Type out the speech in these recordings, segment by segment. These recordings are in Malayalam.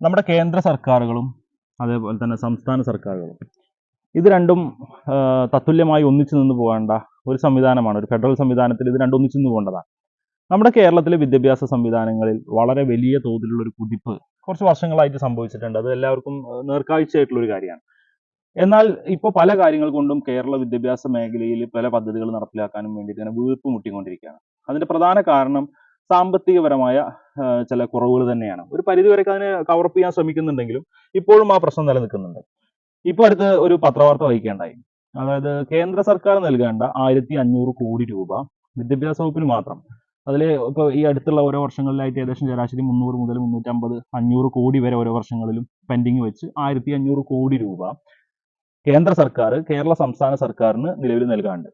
നമ്മുടെ കേന്ദ്ര സർക്കാരുകളും അതേപോലെ തന്നെ സംസ്ഥാന സർക്കാരുകളും ഇത് രണ്ടും തത്തുല്യമായി ഒന്നിച്ചു നിന്ന് പോകേണ്ട ഒരു സംവിധാനമാണ്. ഒരു ഫെഡറൽ സംവിധാനത്തിൽ ഇത് രണ്ടും ഒന്നിച്ചു നിന്ന് പോകേണ്ടതാണ്. നമ്മുടെ കേരളത്തിലെ വിദ്യാഭ്യാസ സംവിധാനങ്ങളിൽ വളരെ വലിയ തോതിലുള്ള ഒരു കുതിപ്പ് കുറച്ച് വർഷങ്ങളായിട്ട് സംഭവിച്ചിട്ടുണ്ട്. അത് എല്ലാവർക്കും നേർക്കാഴ്ചയായിട്ടുള്ള ഒരു കാര്യമാണ്. എന്നാൽ ഇപ്പോൾ പല കാര്യങ്ങൾ കൊണ്ടും കേരള വിദ്യാഭ്യാസ മേഖലയിൽ പല പദ്ധതികൾ നടപ്പിലാക്കാനും വേണ്ടിയിട്ട് ഇങ്ങനെ വീർപ്പ് മുട്ടിക്കൊണ്ടിരിക്കുകയാണ്. അതിന്റെ പ്രധാന കാരണം സാമ്പത്തികപരമായ ചില കുറവുകൾ തന്നെയാണ്. ഒരു പരിധിവരെയൊക്കെ അതിനെ കവറപ്പ് ചെയ്യാൻ ശ്രമിക്കുന്നുണ്ടെങ്കിലും ഇപ്പോഴും ആ പ്രശ്നം നിലനിൽക്കുന്നുണ്ട്. ഇപ്പോൾ അടുത്ത് ഒരു പത്രവാർത്ത വായിക്കേണ്ടായി. അതായത് കേന്ദ്ര സർക്കാർ നൽകേണ്ട 1500 കോടി രൂപ വിദ്യാഭ്യാസ വകുപ്പിന് മാത്രം. അതിൽ ഇപ്പോൾ ഈ അടുത്തുള്ള ഓരോ വർഷങ്ങളിലായിട്ട് ഏകദേശം ശരാശരി 300 മുതൽ 350 500 കോടി വരെ ഓരോ വർഷങ്ങളിലും പെൻഡിങ് വെച്ച് 1500 കോടി രൂപ കേന്ദ്ര സർക്കാർ കേരള സംസ്ഥാന സർക്കാരിന് നിലവിൽ നൽകാറുണ്ട്.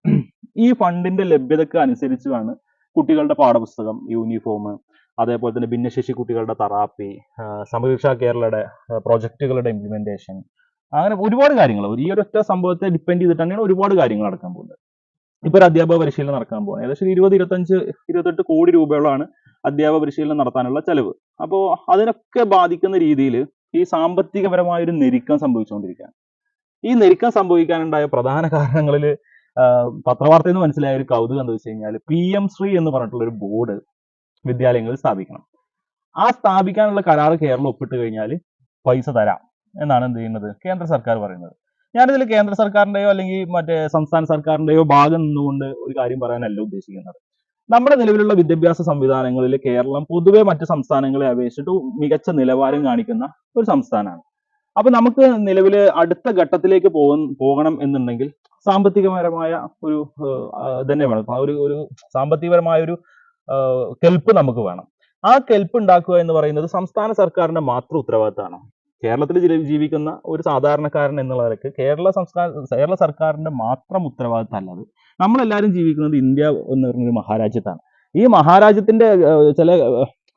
ഈ ഫണ്ടിന്റെ ലഭ്യതക്ക് അനുസരിച്ചാണ് കുട്ടികളുടെ പാഠപുസ്തകം, യൂണിഫോം, അതേപോലെ തന്നെ ഭിന്നശേഷി കുട്ടികളുടെ തെറാപ്പി, സമീക്ഷ കേരളയുടെ പ്രോജക്റ്റുകളുടെ ഇംപ്ലിമെന്റേഷൻ, അങ്ങനെ ഒരുപാട് കാര്യങ്ങൾ ഈ ഒരൊറ്റ സംഭവത്തെ ഡിപ്പെൻഡ് ചെയ്തിട്ട് തന്നെയാണ് ഒരുപാട് കാര്യങ്ങൾ നടക്കാൻ പോകുന്നത്. ഇപ്പൊ ഒരു അധ്യാപക പരിശീലനം നടക്കാൻ പോകുന്നത് ഏകദേശം 20-25-28 കോടി രൂപയോളാണ് അധ്യാപക പരിശീലനം നടത്താനുള്ള ചെലവ്. അപ്പോൾ അതിനൊക്കെ ബാധിക്കുന്ന രീതിയിൽ ഈ സാമ്പത്തികപരമായ ഒരു ഞെരുക്കം സംഭവിച്ചുകൊണ്ടിരിക്കുകയാണ്. ഈ ഞെരുക്കം സംഭവിക്കാനുണ്ടായ പ്രധാന കാരണങ്ങളിൽ പത്രവാർത്തയിൽ നിന്ന് മനസ്സിലായ ഒരു കൗതുകം എന്താ വെച്ച് കഴിഞ്ഞാൽ PM ശ്രീ എന്ന് പറഞ്ഞിട്ടുള്ള ഒരു ബോർഡ് വിദ്യാലയങ്ങളിൽ സ്ഥാപിക്കണം. ആ സ്ഥാപിക്കാനുള്ള കരാറ് കേരളം ഒപ്പിട്ട് കഴിഞ്ഞാൽ പൈസ തരാം എന്നാണ് എന്ത് ചെയ്യുന്നത് കേന്ദ്ര സർക്കാർ പറയുന്നത്. ഞാനിതിൽ കേന്ദ്ര സർക്കാരിന്റെയോ അല്ലെങ്കിൽ മറ്റേ സംസ്ഥാന സർക്കാരിന്റെയോ ഭാഗം നിന്നുകൊണ്ട് ഒരു കാര്യം പറയാനല്ല ഉദ്ദേശിക്കുന്നത്. നമ്മുടെ നിലവിലുള്ള വിദ്യാഭ്യാസ സംവിധാനങ്ങളിൽ കേരളം പൊതുവെ മറ്റ് സംസ്ഥാനങ്ങളെ അപേക്ഷിച്ചിട്ട് മികച്ച നിലവാരം കാണിക്കുന്ന ഒരു സംസ്ഥാനമാണ്. അപ്പൊ നമുക്ക് നിലവിൽ അടുത്ത ഘട്ടത്തിലേക്ക് പോകണം എന്നുണ്ടെങ്കിൽ സാമ്പത്തികപരമായ ഒരു തന്നെ വേണം. ഒരു സാമ്പത്തികപരമായ ഒരു കെൽപ്പ് നമുക്ക് വേണം. ആ കെൽപ്പ് ഉണ്ടാക്കുക എന്ന് പറയുന്നത് സംസ്ഥാന സർക്കാരിന്റെ മാത്രം ഉത്തരവാദിത്തമാണ്. കേരളത്തിൽ ജീവിക്കുന്ന ഒരു സാധാരണക്കാരൻ എന്നുള്ള നിലയ്ക്ക് കേരള സർക്കാരിന്റെ മാത്രം ഉത്തരവാദിത്തം അല്ലത്. നമ്മളെല്ലാവരും ജീവിക്കുന്നത് ഇന്ത്യ എന്ന് പറഞ്ഞൊരു മഹാരാജ്യത്താണ്. ഈ മഹാരാജ്യത്തിന്റെ ചില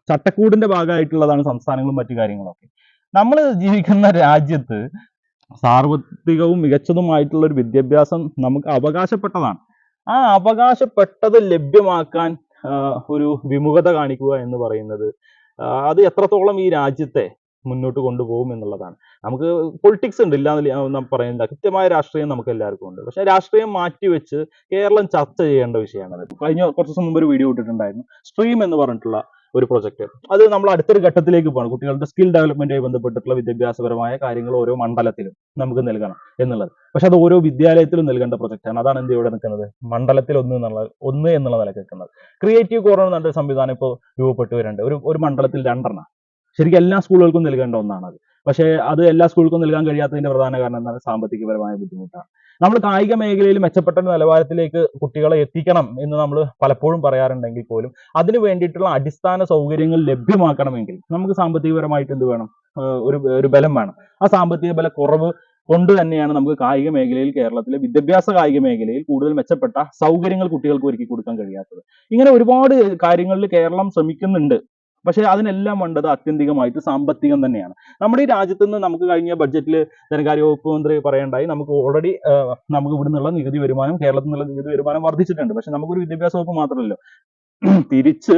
ചട്ടക്കൂടിന്റെ ഭാഗമായിട്ടുള്ളതാണ് സംസ്ഥാനങ്ങളും മറ്റു കാര്യങ്ങളൊക്കെ. നമ്മൾ ജീവിക്കുന്ന രാജ്യത്ത് സാർവത്രികവും മികച്ചതുമായിട്ടുള്ള ഒരു വിദ്യാഭ്യാസം നമുക്ക് അവകാശപ്പെട്ടതാണ്. ആ അവകാശപ്പെട്ടത് ലഭ്യമാക്കാൻ ഒരു വിമുഖത കാണിക്കുക എന്ന് പറയുന്നത് അത് എത്രത്തോളം ഈ രാജ്യത്തെ മുന്നോട്ട് കൊണ്ടുപോകും എന്നുള്ളതാണ്. നമുക്ക് പൊളിറ്റിക്സ് ഉണ്ട്, ഇല്ലാന്ന് പറയുന്നില്ല. കൃത്യമായ രാഷ്ട്രീയം നമുക്ക് എല്ലാവർക്കും ഉണ്ട്. പക്ഷെ രാഷ്ട്രീയം മാറ്റിവെച്ച് കേരളം ചർച്ച ചെയ്യേണ്ട വിഷയമാണ്. കഴിഞ്ഞ കുറച്ച് ദിവസം മുമ്പ് ഒരു വീഡിയോ ഇട്ടിട്ടുണ്ടായിരുന്നു, സ്ട്രീം എന്ന് പറഞ്ഞിട്ടുള്ള ഒരു പ്രൊജക്ട്. അത് നമ്മൾ അടുത്തൊരു ഘട്ടത്തിലേക്ക് പോകണം. കുട്ടികളുടെ സ്കിൽ ഡെവലപ്മെന്റുമായി ബന്ധപ്പെട്ടിട്ടുള്ള വിദ്യാഭ്യാസപരമായ കാര്യങ്ങൾ ഓരോ മണ്ഡലത്തിലും നമുക്ക് നൽകണം എന്നുള്ളത്. പക്ഷെ അത് ഓരോ വിദ്യാലയത്തിലും നൽകേണ്ട പ്രൊജക്റ്റാണ്. അതാണ് എന്ത് ഇവിടെ നിൽക്കുന്നത്, മണ്ഡലത്തിൽ ഒന്ന് എന്നുള്ള നിലക്ക് നിൽക്കുന്നത്. ക്രിയേറ്റീവ് കോർണർ എന്ന സംവിധാനം ഇപ്പോൾ രൂപപ്പെട്ടു വരുന്നുണ്ട്. ഒരു മണ്ഡലത്തിൽ 2 ശരിക്കും എല്ലാ സ്കൂളുകൾക്കും നൽകേണ്ട ഒന്നാണ് അത്. പക്ഷേ അത് എല്ലാ സ്കൂളുകൾക്കും നൽകാൻ കഴിയാത്തതിന്റെ പ്രധാന കാരണം എന്താണ്, സാമ്പത്തികപരമായ ബുദ്ധിമുട്ടാണ്. നമ്മൾ കായിക മേഖലയിൽ മെച്ചപ്പെട്ട നിലവാരത്തിലേക്ക് കുട്ടികളെ എത്തിക്കണം എന്ന് നമ്മൾ പലപ്പോഴും പറയാറുണ്ടെങ്കിൽ പോലും അതിനു വേണ്ടിയിട്ടുള്ള അടിസ്ഥാന സൗകര്യങ്ങൾ ലഭ്യമാക്കണമെങ്കിൽ നമുക്ക് സാമ്പത്തികപരമായിട്ട് എന്ത് വേണം, ഒരു ബലം വേണം. ആ സാമ്പത്തിക ബല കുറവ് കൊണ്ട് തന്നെയാണ് നമുക്ക് കായിക മേഖലയിൽ, കേരളത്തിലെ വിദ്യാഭ്യാസ കായിക മേഖലയിൽ കൂടുതൽ മെച്ചപ്പെട്ട സൗകര്യങ്ങൾ കുട്ടികൾക്ക് ഒരുക്കി കൊടുക്കാൻ കഴിയാത്തത്. ഇങ്ങനെ ഒരുപാട് കാര്യങ്ങളിൽ കേരളം ശ്രമിക്കുന്നുണ്ട്. പക്ഷെ അതിനെല്ലാം വേണ്ടത് ആത്യന്തികമായിട്ട് സാമ്പത്തികം തന്നെയാണ്. നമ്മുടെ ഈ രാജ്യത്ത് നിന്ന് നമുക്ക് കഴിഞ്ഞ ബഡ്ജറ്റിൽ ധനകാര്യ വകുപ്പ് മന്ത്രി പറയണ്ടായി, നമുക്ക് ഓൾറെഡി നമുക്ക് ഇവിടെ നിന്നുള്ള നികുതി വരുമാനം, കേരളത്തിൽ നിന്നുള്ള നികുതി വരുമാനം വർദ്ധിച്ചിട്ടുണ്ട്. പക്ഷെ നമുക്കൊരു വിദ്യാഭ്യാസ വകുപ്പ് മാത്രമല്ലോ, തിരിച്ച്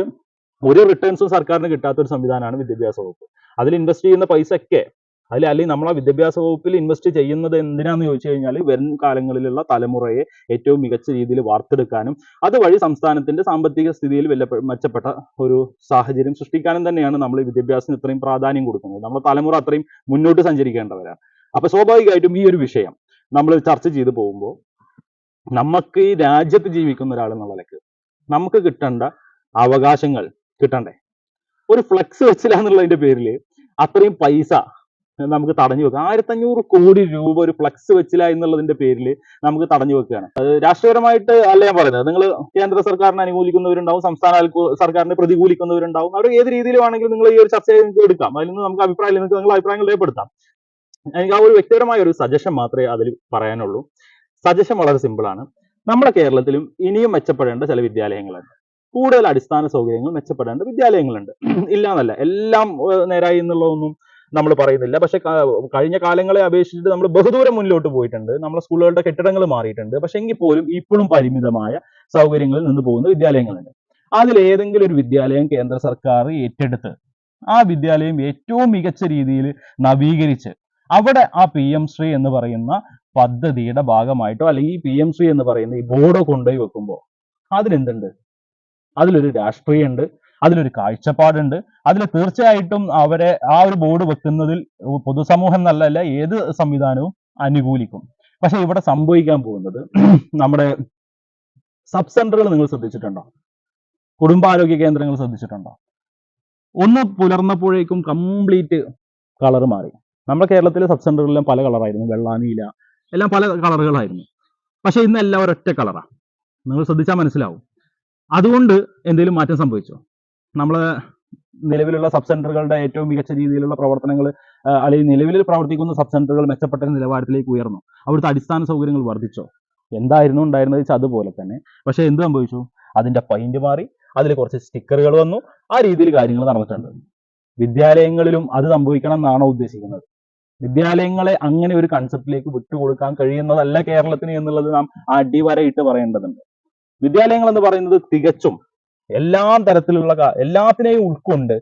ഒരു റിട്ടേൺസും സർക്കാരിന് കിട്ടാത്ത ഒരു സംവിധാനമാണ് വിദ്യാഭ്യാസ വകുപ്പ്. അതിൽ ഇൻവെസ്റ്റ് ചെയ്യുന്ന പൈസ ഒക്കെ അല്ലെങ്കിൽ നമ്മൾ ആ വിദ്യാഭ്യാസ വകുപ്പിൽ ഇൻവെസ്റ്റ് ചെയ്യുന്നത് എന്തിനാന്ന് ചോദിച്ചു കഴിഞ്ഞാൽ വരും കാലങ്ങളിലുള്ള തലമുറയെ ഏറ്റവും മികച്ച രീതിയിൽ വാർത്തെടുക്കാനും അതുവഴി സംസ്ഥാനത്തിന്റെ സാമ്പത്തിക സ്ഥിതിയിൽ മെച്ചപ്പെട്ട ഒരു സാഹചര്യം സൃഷ്ടിക്കാനും തന്നെയാണ് നമ്മൾ ഈ വിദ്യാഭ്യാസത്തിന് ഇത്രയും പ്രാധാന്യം കൊടുക്കുന്നത്. നമ്മുടെ തലമുറ അത്രയും മുന്നോട്ട് സഞ്ചരിക്കേണ്ടവരാണ്. അപ്പൊ സ്വാഭാവികമായിട്ടും ഈ ഒരു വിഷയം നമ്മൾ ചർച്ച ചെയ്ത് പോകുമ്പോൾ നമുക്ക് ഈ രാജ്യത്ത് ജീവിക്കുന്ന ഒരാൾ എന്നുള്ള നിലക്ക് നമുക്ക് കിട്ടേണ്ട അവകാശങ്ങൾ കിട്ടണ്ടേ? ഒരു ഫ്ലെക്സ് വെച്ചില്ല എന്നുള്ളതിന്റെ പേരിൽ അത്രയും പൈസ നമുക്ക് തടഞ്ഞു വെക്കാം. 1500 കോടി രൂപ ഒരു ഫ്ലക്സ് വെച്ചില്ല എന്നുള്ളതിന്റെ പേരിൽ നമുക്ക് തടഞ്ഞു വെക്കുകയാണ്. അത് രാഷ്ട്രീയപരമായിട്ട് അല്ല ഞാൻ പറയുന്നത്. നിങ്ങൾ കേന്ദ്ര സർക്കാരിനെ അനുകൂലിക്കുന്നവരുണ്ടാവും, സംസ്ഥാന സർക്കാരിനെ പ്രതികൂലിക്കുന്നവരുണ്ടാവും. അവർ ഏത് രീതിയിലാണെങ്കിലും നിങ്ങൾ ഈ ഒരു ചർച്ച നിങ്ങൾക്ക് എടുക്കാം. അതിൽ നിന്ന് നമുക്ക് അഭിപ്രായം നിങ്ങൾക്ക് നിങ്ങളുടെ അഭിപ്രായങ്ങൾ രേഖപ്പെടുത്താം. എനിക്ക് ആ ഒരു വ്യക്തിപരമായ ഒരു സജഷൻ മാത്രമേ അതിൽ പറയാനുള്ളൂ. സജഷൻ വളരെ സിമ്പിൾ ആണ്. നമ്മുടെ കേരളത്തിലും ഇനിയും മെച്ചപ്പെടേണ്ട ചില വിദ്യാലയങ്ങളുണ്ട്. കൂടുതൽ അടിസ്ഥാന സൗകര്യങ്ങൾ മെച്ചപ്പെടേണ്ട വിദ്യാലയങ്ങളുണ്ട്. ഇല്ല എന്നല്ല, എല്ലാം നേരായി എന്നുള്ളതൊന്നും നമ്മൾ പറയുന്നില്ല. പക്ഷെ കഴിഞ്ഞ കാലങ്ങളെ അപേക്ഷിച്ചിട്ട് നമ്മൾ ബഹുദൂരം മുന്നിലോട്ട് പോയിട്ടുണ്ട്. നമ്മുടെ സ്കൂളുകളുടെ കെട്ടിടങ്ങൾ മാറിയിട്ടുണ്ട്. പക്ഷെ എങ്കിൽ പോലും ഇപ്പോഴും പരിമിതമായ സൗകര്യങ്ങളിൽ നിന്ന് പോകുന്ന വിദ്യാലയങ്ങളുണ്ട്. അതിൽ ഏതെങ്കിലും ഒരു വിദ്യാലയം കേന്ദ്ര സർക്കാർ ഏറ്റെടുത്ത് ആ വിദ്യാലയം ഏറ്റവും മികച്ച രീതിയിൽ നവീകരിച്ച് അവിടെ ആ PM ശ്രീ എന്ന് പറയുന്ന പദ്ധതിയുടെ ഭാഗമായിട്ടോ അല്ലെങ്കിൽ ഈ PM ശ്രീ എന്ന് പറയുന്ന ഈ ബോർഡോ കൊണ്ടുപോയി വെക്കുമ്പോൾ അതിലെന്തുണ്ട്? അതിലൊരു രാഷ്ട്രീയമുണ്ട്, അതിലൊരു കാഴ്ചപ്പാടുണ്ട്, അതിൽ തീർച്ചയായിട്ടും അവരെ ആ ഒരു ബോർഡ് വെക്കുന്നതിൽ പൊതുസമൂഹം എന്നല്ല ഏത് സംവിധാനവും അനുകൂലിക്കും. പക്ഷെ ഇവിടെ സംഭവിക്കാൻ പോകുന്നത് നമ്മുടെ സബ് സെന്ററുകൾ നിങ്ങൾ ശ്രദ്ധിച്ചിട്ടുണ്ടോ? കുടുംബാരോഗ്യ കേന്ദ്രങ്ങൾ ശ്രദ്ധിച്ചിട്ടുണ്ടോ? ഒന്ന് പുലർന്നപ്പോഴേക്കും കംപ്ലീറ്റ് കളർ മാറി. നമ്മുടെ കേരളത്തിലെ സബ് സെന്ററുകളിലും പല കളറായിരുന്നു, വെള്ള, നീല, എല്ലാം പല കളറുകളായിരുന്നു. പക്ഷെ ഇന്ന് എല്ലാം ഒരൊറ്റ കളറാണ്. നിങ്ങൾ ശ്രദ്ധിച്ചാൽ മനസ്സിലാവും. അതുകൊണ്ട് എന്തെങ്കിലും മാറ്റം സംഭവിച്ചോ? നമ്മൾ നിലവിലുള്ള സബ് സെന്ററുകളുടെ ഏറ്റവും മികച്ച രീതിയിലുള്ള പ്രവർത്തനങ്ങൾ അല്ലെങ്കിൽ നിലവിൽ പ്രവർത്തിക്കുന്ന സബ് സെന്ററുകൾ മെച്ചപ്പെട്ട നിലവാരത്തിലേക്ക് ഉയർന്നു? അവിടുത്തെ അടിസ്ഥാന സൗകര്യങ്ങൾ വർദ്ധിച്ചോ? എന്തായിരുന്നു ഉണ്ടായിരുന്നത് വെച്ചാൽ അതുപോലെ തന്നെ. പക്ഷെ എന്ത് സംഭവിച്ചു? അതിന്റെ പെയിന്റ് മാറി, അതിൽ കുറച്ച് സ്റ്റിക്കറുകൾ വന്നു, ആ രീതിയിൽ കാര്യങ്ങൾ നടന്നിട്ടുണ്ട്. വിദ്യാലയങ്ങളിലും അത് സംഭവിക്കണം എന്നാണോ ഉദ്ദേശിക്കുന്നത്? വിദ്യാലയങ്ങളെ അങ്ങനെ ഒരു കൺസെപ്റ്റിലേക്ക് വിട്ടുകൊടുക്കാൻ കഴിയുന്നതല്ല കേരളത്തിന് എന്നുള്ളത് നാം അടിവരയിട്ട് പറയേണ്ടതുണ്ട്. വിദ്യാലയങ്ങൾ എന്ന് പറയുന്നത് തികച്ചും എല്ലാ തരത്തിലുള്ള എല്ലാത്തിനെയും ഉൾക്കൊണ്ട്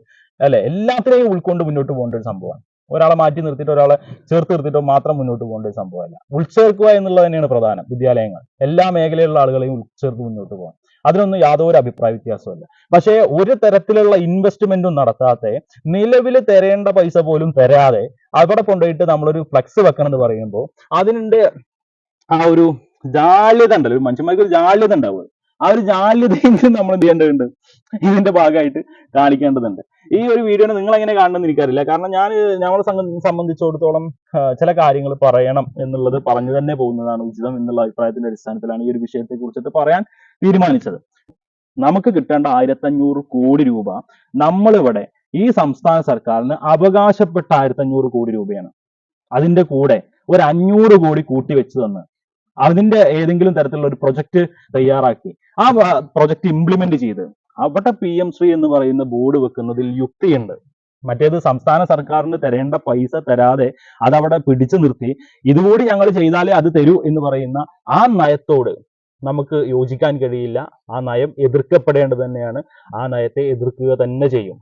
എല്ലാത്തിനെയും ഉൾക്കൊണ്ട് മുന്നോട്ട് പോകേണ്ട ഒരു സംഭവമാണ്. ഒരാളെ മാറ്റി നിർത്തിയിട്ടോ ഒരാളെ ചേർത്ത് നിർത്തിയിട്ടോ മാത്രം മുന്നോട്ട് പോകേണ്ട ഒരു സംഭവമല്ല. ഉൾച്ചേർക്കുക എന്നുള്ളത് തന്നെയാണ് പ്രധാനം. വിദ്യാലയങ്ങൾ എല്ലാ മേഖലയിലുള്ള ആളുകളെയും ഉൾച്ചേർത്ത് മുന്നോട്ട് പോകാൻ അതിനൊന്നും യാതൊരു അഭിപ്രായ വ്യത്യാസമല്ല. പക്ഷേ ഒരു തരത്തിലുള്ള ഇൻവെസ്റ്റ്മെന്റും നടത്താതെ നിലവിൽ തരേണ്ട പൈസ പോലും തരാതെ അവിടെ കൊണ്ടുപോയിട്ട് നമ്മളൊരു ഫ്ലെക്സ് വെക്കണം എന്ന് പറയുമ്പോൾ അതിന്റെ ആ ഒരു ജാള്യത ഉണ്ടല്ലോ, ഒരു മനുഷ്യന്മാർക്ക് ഒരു ജാള്യത ഉണ്ടാവുക. ആ ഒരു ജാള്യതയെങ്കിലും നമ്മൾ എന്ത് ചെയ്യേണ്ടതുണ്ട്? ഇതിന്റെ ഭാഗമായിട്ട് കാണിക്കേണ്ടതുണ്ട്. ഈ ഒരു വീഡിയോനെ നിങ്ങൾ എങ്ങനെ കാണണമെന്ന് എനിക്കറിയില്ല. കാരണം ഞങ്ങളെ സംബന്ധിച്ചിടത്തോളം ചില കാര്യങ്ങൾ പറയണം എന്നുള്ളത് പറഞ്ഞു തന്നെ പോകുന്നതാണ് ഉചിതം എന്നുള്ള അഭിപ്രായത്തിന്റെ അടിസ്ഥാനത്തിലാണ് ഈ ഒരു വിഷയത്തെ കുറിച്ചിട്ട് പറയാൻ തീരുമാനിച്ചത്. നമുക്ക് കിട്ടേണ്ട 1500 കോടി രൂപ നമ്മളിവിടെ ഈ സംസ്ഥാന സർക്കാരിന് അവകാശപ്പെട്ട 1500 കോടി രൂപയാണ്. അതിന്റെ കൂടെ ഒരു 500 കോടി കൂട്ടി വെച്ച് തന്ന് അതിന്റെ ഏതെങ്കിലും തരത്തിലുള്ള ഒരു പ്രൊജക്ട് തയ്യാറാക്കി ആ പ്രൊജക്ട് ഇംപ്ലിമെന്റ് ചെയ്ത് അവിടെ PM ശ്രീ എന്ന് പറയുന്ന ബോർഡ് വെക്കുന്നതിൽ യുക്തിയുണ്ട്. മറ്റേത് സംസ്ഥാന സർക്കാരിന് തരേണ്ട പൈസ തരാതെ അതവിടെ പിടിച്ചു നിർത്തി ഇതുകൂടി ഞങ്ങൾ ചെയ്താലേ അത് തരൂ എന്ന് പറയുന്ന ആ നയത്തോട് നമുക്ക് യോജിക്കാൻ കഴിയില്ല. ആ നയം എതിർക്കപ്പെടേണ്ടത് തന്നെയാണ്. ആ നയത്തെ എതിർക്കുക തന്നെ ചെയ്യും.